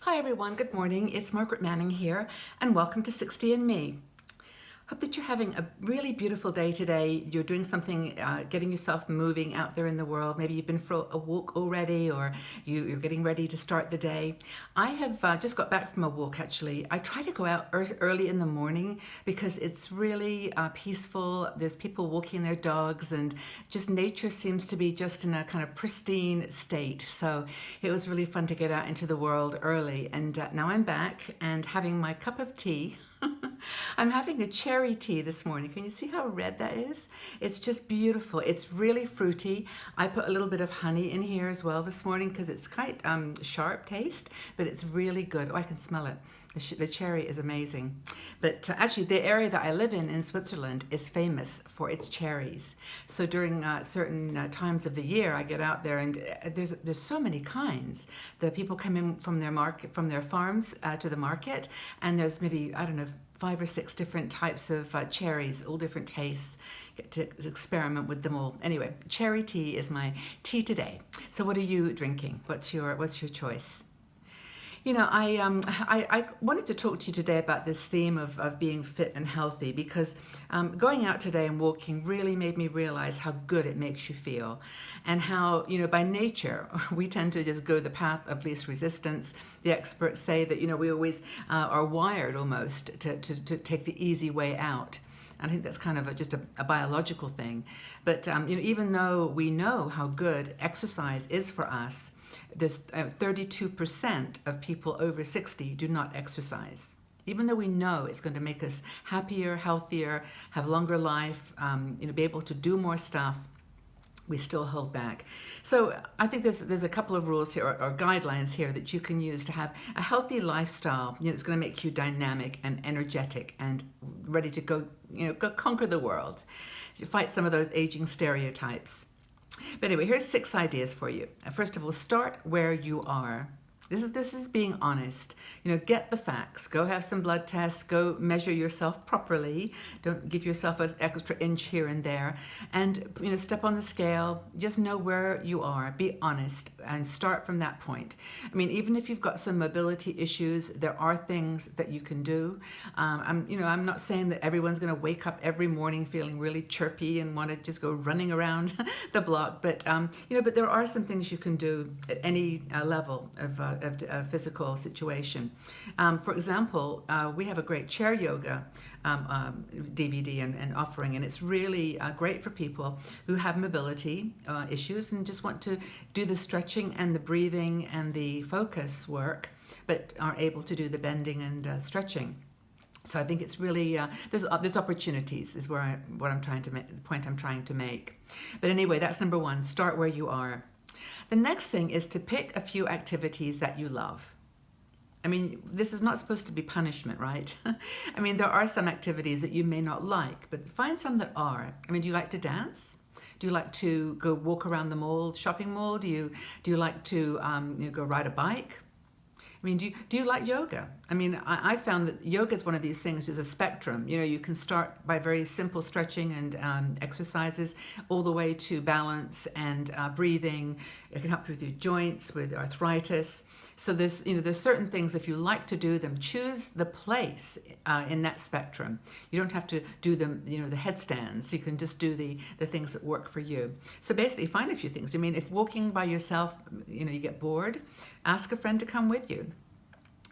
Hi everyone, good morning. It's Margaret Manning here and welcome to 60 and Me. Hope that you're having a really beautiful day today. You're doing something, getting yourself moving out there in the world. Maybe you've been for a walk already or you're getting ready to start the day. I have just got back from a walk actually. I try to go out early in the morning because it's really peaceful. There's people walking their dogs and just nature seems to be just in a kind of pristine state. So it was really fun to get out into the world early. And now I'm back and having my cup of tea. I'm having a cherry tea this morning. Can you see how red that is? It's just beautiful. It's really fruity. I put a little bit of honey in here as well this morning because it's quite sharp taste, but it's really good. Oh, I can smell it. The cherry is amazing. But actually the area that I live in Switzerland is famous for its cherries. So during certain times of the year, I get out there and there's so many kinds. The people come in from their farms to the market, and there's maybe, I don't know, 5 or 6 different types of cherries, all different tastes. Get to experiment with them all. Anyway, cherry tea is my tea today. So what are you drinking? What's your choice? You know, I wanted to talk to you today about this theme of being fit and healthy because going out today and walking really made me realize how good it makes you feel and how, you know, by nature, we tend to just go the path of least resistance. The experts say that, you know, we always are wired almost to take the easy way out. I think that's kind of just a biological thing. But, you know, even though we know how good exercise is for us, there's 32% of people over 60 do not exercise. Even though we know it's going to make us happier, healthier, have longer life, you know, be able to do more stuff, we still hold back. So I think there's a couple of rules here or guidelines here that you can use to have a healthy lifestyle. You know, it's going to make you dynamic and energetic and ready to go, you know, go conquer the world. You fight some of those aging stereotypes. But anyway, here's 6 ideas for you. First of all, start where you are. This is being honest. You know, get the facts. Go have some blood tests. Go measure yourself properly. Don't give yourself an extra inch here and there. And, you know, step on the scale. Just know where you are. Be honest and start from that point. I mean, even if you've got some mobility issues, there are things that you can do. I'm not saying that everyone's going to wake up every morning feeling really chirpy and want to just go running around the block. But but there are some things you can do at any level of physical situation. For example, we have a great chair yoga DVD and offering, and it's really great for people who have mobility issues and just want to do the stretching and the breathing and the focus work, but aren't able to do the bending and stretching. So I think it's really there's opportunities is the point I'm trying to make. But anyway, that's number 1. Start where you are. The next thing is to pick a few activities that you love. I mean, this is not supposed to be punishment, right? I mean, there are some activities that you may not like, but find some that are. I mean, do you like to dance? Do you like to go walk around the mall, shopping mall? Do you like to go ride a bike? I mean, do you like yoga? I mean, I found that yoga is one of these things, is a spectrum. You know, you can start by very simple stretching and exercises all the way to balance and breathing. It can help you with your joints, with arthritis. So there's certain things, if you like to do them, choose the place in that spectrum. You don't have to do them, the headstands. You can just do the things that work for you. So basically find a few things. I mean, if walking by yourself, you get bored, ask a friend to come with you.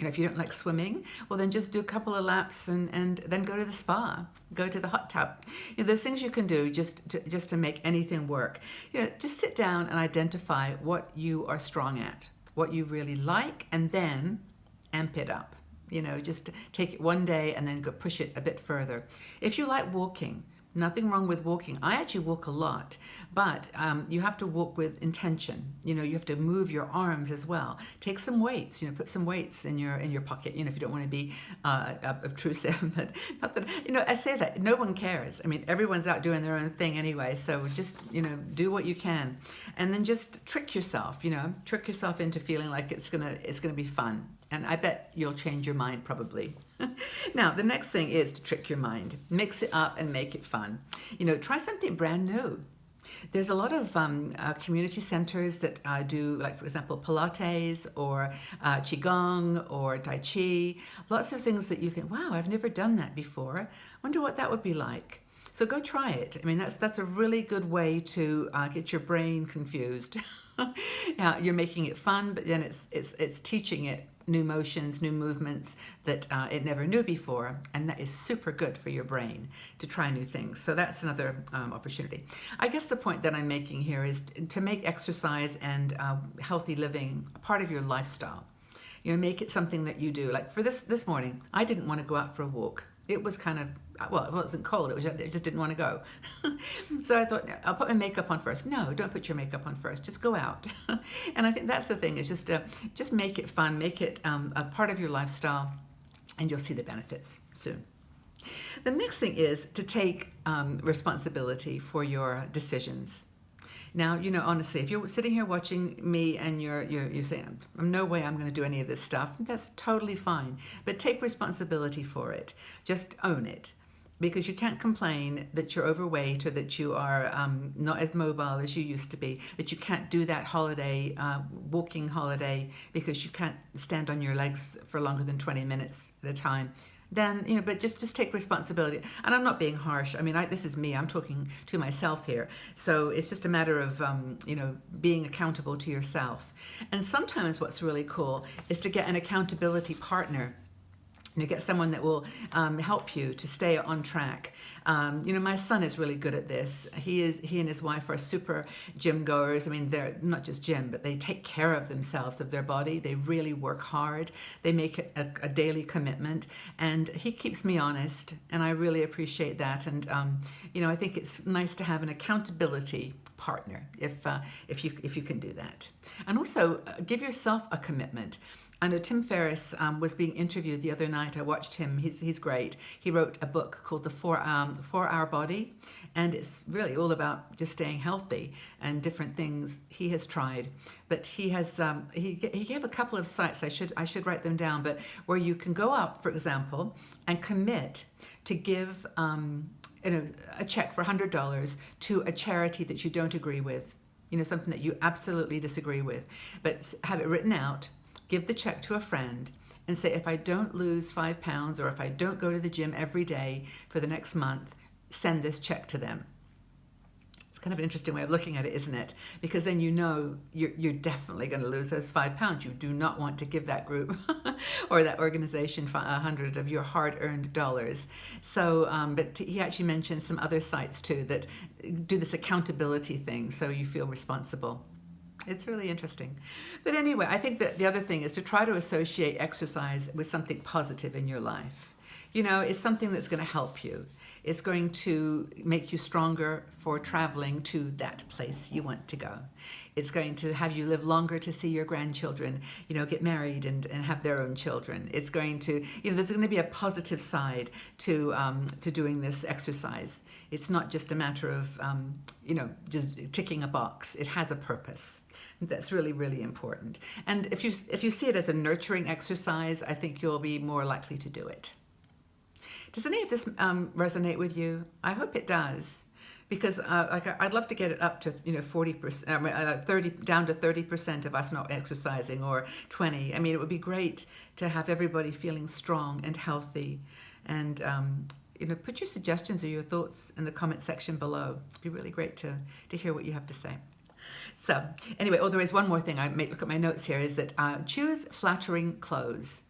If you don't like swimming, well then just do a couple of laps and then go to the spa, go to the hot tub. There's things you can do just to make anything work. Just sit down and identify what you are strong at, what you really like, and then amp it up. Just take it one day and then go push it a bit further. If you like walking, nothing wrong with walking. I actually walk a lot, but you have to walk with intention. You have to move your arms as well. Take some weights. Put some weights in your pocket. If you don't want to be obtrusive, but not that. I say that no one cares. I mean, everyone's out doing their own thing anyway. So just do what you can, and then just trick yourself. Trick yourself into feeling like it's gonna be fun. And I bet you'll change your mind probably. Now, the next thing is to trick your mind. Mix it up and make it fun. Try something brand new. There's a lot of community centers that do, like, for example, Pilates or Qigong or Tai Chi. Lots of things that you think, wow, I've never done that before. Wonder what that would be like. So go try it. I mean, that's a really good way to get your brain confused. You're making it fun, but then it's teaching it new motions, new movements that it never knew before, and that is super good for your brain to try new things. So that's another opportunity. I guess the point that I'm making here is to make exercise and healthy living a part of your lifestyle. You know, make it something that you do. Like for this morning, I didn't want to go out for a walk. It was kind of, well, it wasn't cold. I just didn't want to go. So I thought, I'll put my makeup on first. No, don't put your makeup on first. Just go out. And I think that's the thing, is just make it fun, make it a part of your lifestyle, and you'll see the benefits soon. The next thing is to take responsibility for your decisions. Now, you know, honestly, if you're sitting here watching me and you're saying, no way I'm going to do any of this stuff, that's totally fine. But take responsibility for it. Just own it. Because you can't complain that you're overweight or that you are not as mobile as you used to be, that you can't do that holiday, walking holiday, because you can't stand on your legs for longer than 20 minutes at a time. Then, you know, but just take responsibility. And I'm not being harsh. I mean, this is me. I'm talking to myself here. So it's just a matter of, you know, being accountable to yourself. And sometimes what's really cool is to get an accountability partner. You get someone that will help you to stay on track. You know, my son is really good at this. He and his wife are super gym goers. I mean, they're not just gym, but they take care of themselves, of their body. They really work hard. They make it a daily commitment, and he keeps me honest, and I really appreciate that. And you know, I think it's nice to have an accountability partner if you can do that, and also give yourself a commitment. I know Tim Ferriss was being interviewed the other night. I watched him. He's great. He wrote a book called The 4-Hour Body, and it's really all about just staying healthy and different things he has tried. But he has he gave a couple of sites. I should write them down. But where you can go up, for example, and commit to give you know, a check for $100 to a charity that you don't agree with. You know, something that you absolutely disagree with, but have it written out. Give the check to a friend and say, if I don't lose 5 pounds or if I don't go to the gym every day for the next month, send this check to them. It's kind of an interesting way of looking at it, isn't it? Because then you know you're definitely going to lose those 5 pounds. You do not want to give that group or that organization 100 of your hard-earned dollars. So, but he actually mentioned some other sites too that do this accountability thing, so you feel responsible. It's really interesting. But anyway, I think that the other thing is to try to associate exercise with something positive in your life. You know, it's something that's going to help you. It's going to make you stronger for traveling to that place you want to go. It's going to have you live longer to see your grandchildren, you know, get married and have their own children. It's going to, you know, there's going to be a positive side to doing this exercise. It's not just a matter of, you know, just ticking a box. It has a purpose. That's really, really important. And if you see it as a nurturing exercise, I think you'll be more likely to do it. Does any of this resonate with you? I hope it does, because like I'd love to get it up to 40%, 30 down to 30% of us not exercising, or 20. I mean, it would be great to have everybody feeling strong and healthy. And put your suggestions or your thoughts in the comment section below. It'd be really great to hear what you have to say. So anyway, there is one more thing. I may look at my notes here. Is that choose flattering clothes.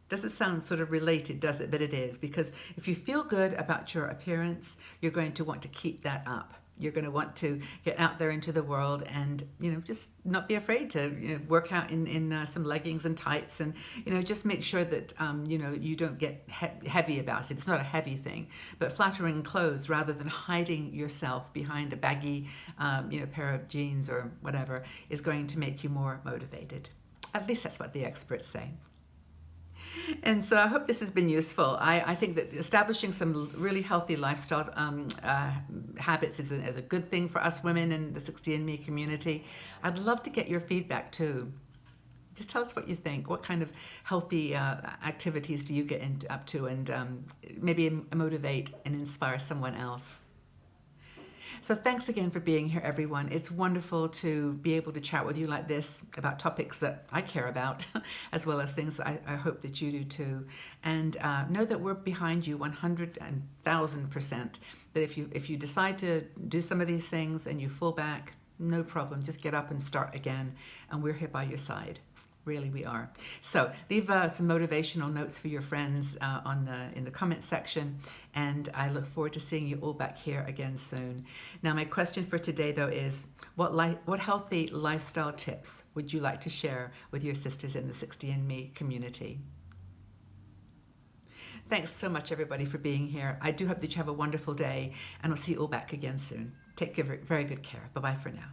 Doesn't sound sort of related, does it? But it is, because if you feel good about your appearance, you're going to want to keep that up. You're going to want to get out there into the world and, just not be afraid to work out in some leggings and tights, and, just make sure that, you don't get heavy about it. It's not a heavy thing, but flattering clothes rather than hiding yourself behind a baggy, pair of jeans or whatever is going to make you more motivated. At least that's what the experts say. And so I hope this has been useful. I think that establishing some really healthy lifestyle habits is a good thing for us women in the 60andMe community. I'd love to get your feedback too. Just tell us what you think. What kind of healthy activities do you get up to, and maybe motivate and inspire someone else. So thanks again for being here, everyone. It's wonderful to be able to chat with you like this about topics that I care about, as well as things I hope that you do too. And know that we're behind you 100,000%. That if you decide to do some of these things and you fall back, no problem. Just get up and start again. And we're here by your side. Really, we are. So leave some motivational notes for your friends in the comment section, and I look forward to seeing you all back here again soon. Now, my question for today, though, is what healthy lifestyle tips would you like to share with your sisters in the 60andMe community? Thanks so much, everybody, for being here. I do hope that you have a wonderful day, and I'll see you all back again soon. Take very good care. Bye-bye for now.